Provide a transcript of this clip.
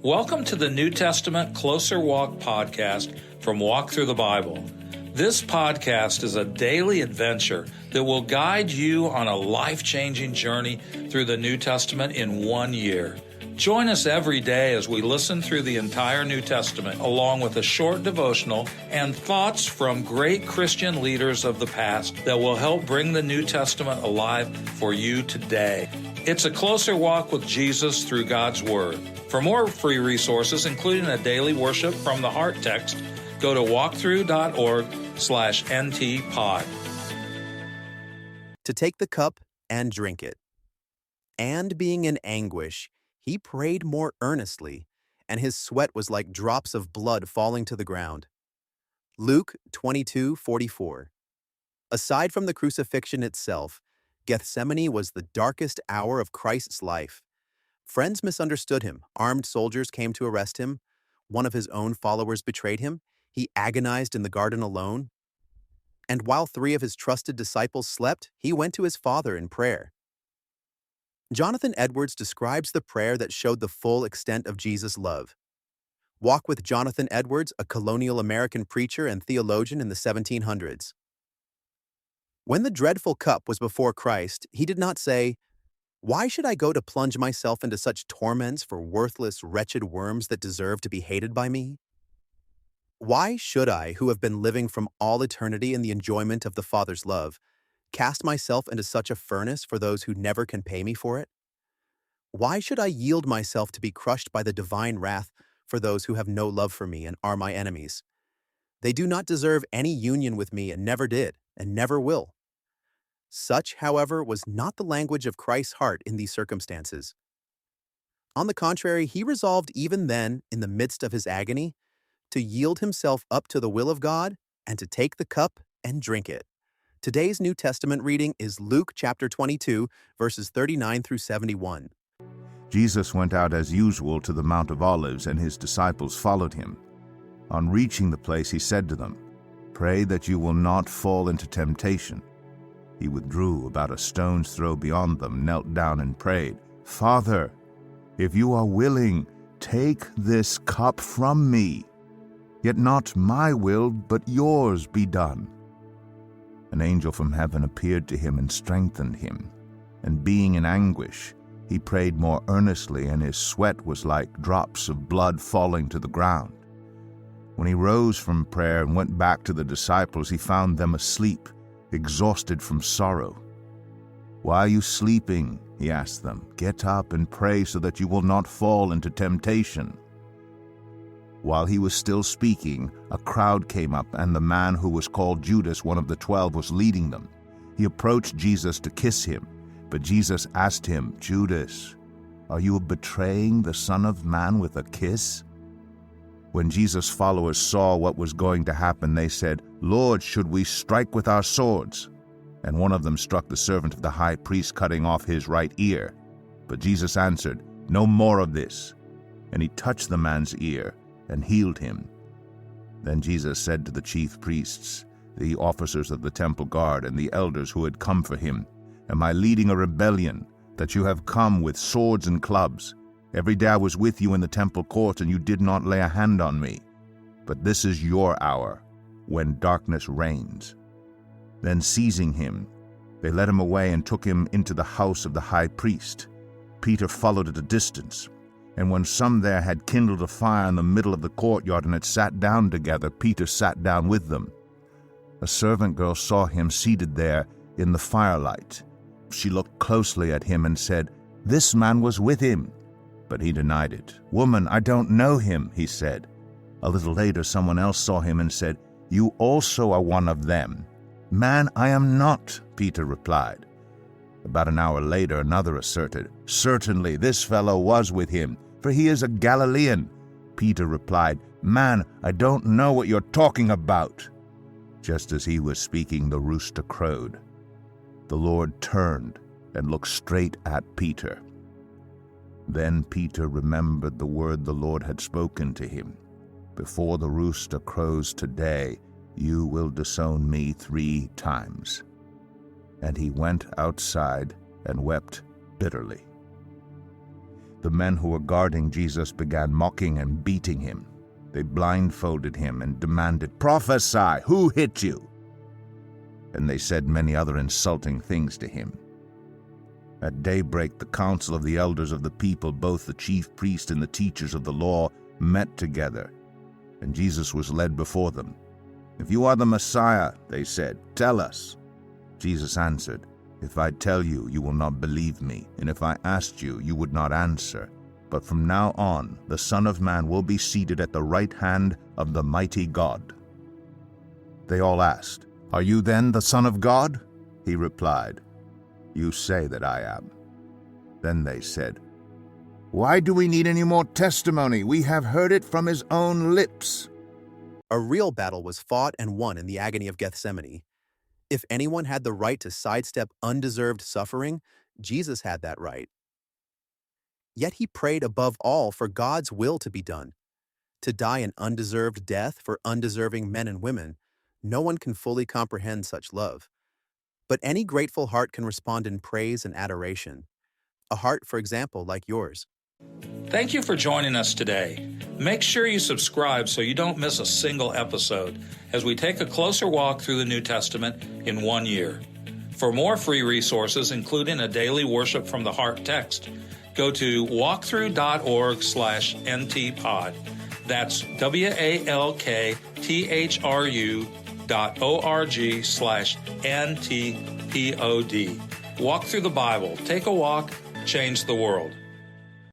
Welcome to the New Testament Closer Walk podcast from Walk Thru the Bible. This podcast is a daily adventure that will guide you on a life-changing journey through the New Testament in 1 year. Join us every day as we listen through the entire New Testament, along with a short devotional and thoughts from great Christian leaders of the past that will help bring the New Testament alive for you today. It's a closer walk with Jesus through God's Word. For more free resources, including a daily worship from the Heart text, go to walkthru.org/ntpod. To take the cup and drink it. And being in anguish, he prayed more earnestly, and his sweat was like drops of blood falling to the ground. Luke 22:44. Aside from the crucifixion itself, Gethsemane was the darkest hour of Christ's life. Friends misunderstood him. Armed soldiers came to arrest him. One of his own followers betrayed him. He agonized in the garden alone. And while 3 of his trusted disciples slept, he went to his Father in prayer. Jonathan Edwards describes the prayer that showed the full extent of Jesus' love. Walk with Jonathan Edwards, a colonial American preacher and theologian in the 1700s. When the dreadful cup was before Christ, he did not say, "Why should I go to plunge myself into such torments for worthless, wretched worms that deserve to be hated by me? Why should I, who have been living from all eternity in the enjoyment of the Father's love, cast myself into such a furnace for those who never can pay me for it? Why should I yield myself to be crushed by the divine wrath for those who have no love for me and are my enemies? They do not deserve any union with me and never did, and never will." Such, however, was not the language of Christ's heart in these circumstances. On the contrary, he resolved even then, in the midst of his agony, to yield himself up to the will of God and to take the cup and drink it. Today's New Testament reading is Luke chapter 22, verses 39 through 71. Jesus went out as usual to the Mount of Olives, and his disciples followed him. On reaching the place, he said to them, "Pray that you will not fall into temptation." He withdrew about a stone's throw beyond them, knelt down and prayed, "Father, if you are willing, take this cup from me. Yet not my will, but yours be done." An angel from heaven appeared to him and strengthened him. And being in anguish, he prayed more earnestly, and his sweat was like drops of blood falling to the ground. When he rose from prayer and went back to the disciples, he found them asleep, exhausted from sorrow. "Why are you sleeping?" he asked them. "Get up and pray so that you will not fall into temptation." While he was still speaking, a crowd came up, and the man who was called Judas, one of the 12, was leading them. He approached Jesus to kiss him, but Jesus asked him, "Judas, are you betraying the Son of Man with a kiss?" When Jesus' followers saw what was going to happen, they said, "Lord, should we strike with our swords?" And one of them struck the servant of the high priest, cutting off his right ear. But Jesus answered, "No more of this." And he touched the man's ear and healed him. Then Jesus said to the chief priests, the officers of the temple guard, and the elders who had come for him, "Am I leading a rebellion, that you have come with swords and clubs? Every day I was with you in the temple court, and you did not lay a hand on me. But this is your hour, when darkness reigns." Then seizing him, they led him away and took him into the house of the high priest. Peter followed at a distance. And when some there had kindled a fire in the middle of the courtyard and had sat down together, Peter sat down with them. A servant girl saw him seated there in the firelight. She looked closely at him and said, "This man was with him." But he denied it. "Woman, I don't know him," he said. A little later, someone else saw him and said, "You also are one of them." "Man, I am not," Peter replied. About an hour later, another asserted, "Certainly this fellow was with him, for he is a Galilean." Peter replied, "Man, I don't know what you're talking about." Just as he was speaking, the rooster crowed. The Lord turned and looked straight at Peter. Then Peter remembered the word the Lord had spoken to him. "Before the rooster crows today, you will disown me 3 times." And he went outside and wept bitterly. The men who were guarding Jesus began mocking and beating him. They blindfolded him and demanded, "Prophesy, who hit you?" And they said many other insulting things to him. At daybreak, the council of the elders of the people, both the chief priests and the teachers of the law, met together, and Jesus was led before them. "If you are the Messiah," they said, "tell us." Jesus answered, "If I tell you, you will not believe me, and if I asked you, you would not answer. But from now on, the Son of Man will be seated at the right hand of the mighty God." They all asked, "Are you then the Son of God?" He replied, "You say that I am." Then they said, "Why do we need any more testimony? We have heard it from his own lips." A real battle was fought and won in the agony of Gethsemane. If anyone had the right to sidestep undeserved suffering, Jesus had that right. Yet he prayed above all for God's will to be done. To die an undeserved death for undeserving men and women, no one can fully comprehend such love. But any grateful heart can respond in praise and adoration. A heart, for example, like yours. Thank you for joining us today. Make sure you subscribe so you don't miss a single episode as we take a closer walk through the New Testament in 1 year. For more free resources, including a daily Worship from the Heart text, go to walkthru.org/ntpod. That's walktru.org/ntpod. Walk through the Bible. Take a walk, change the world.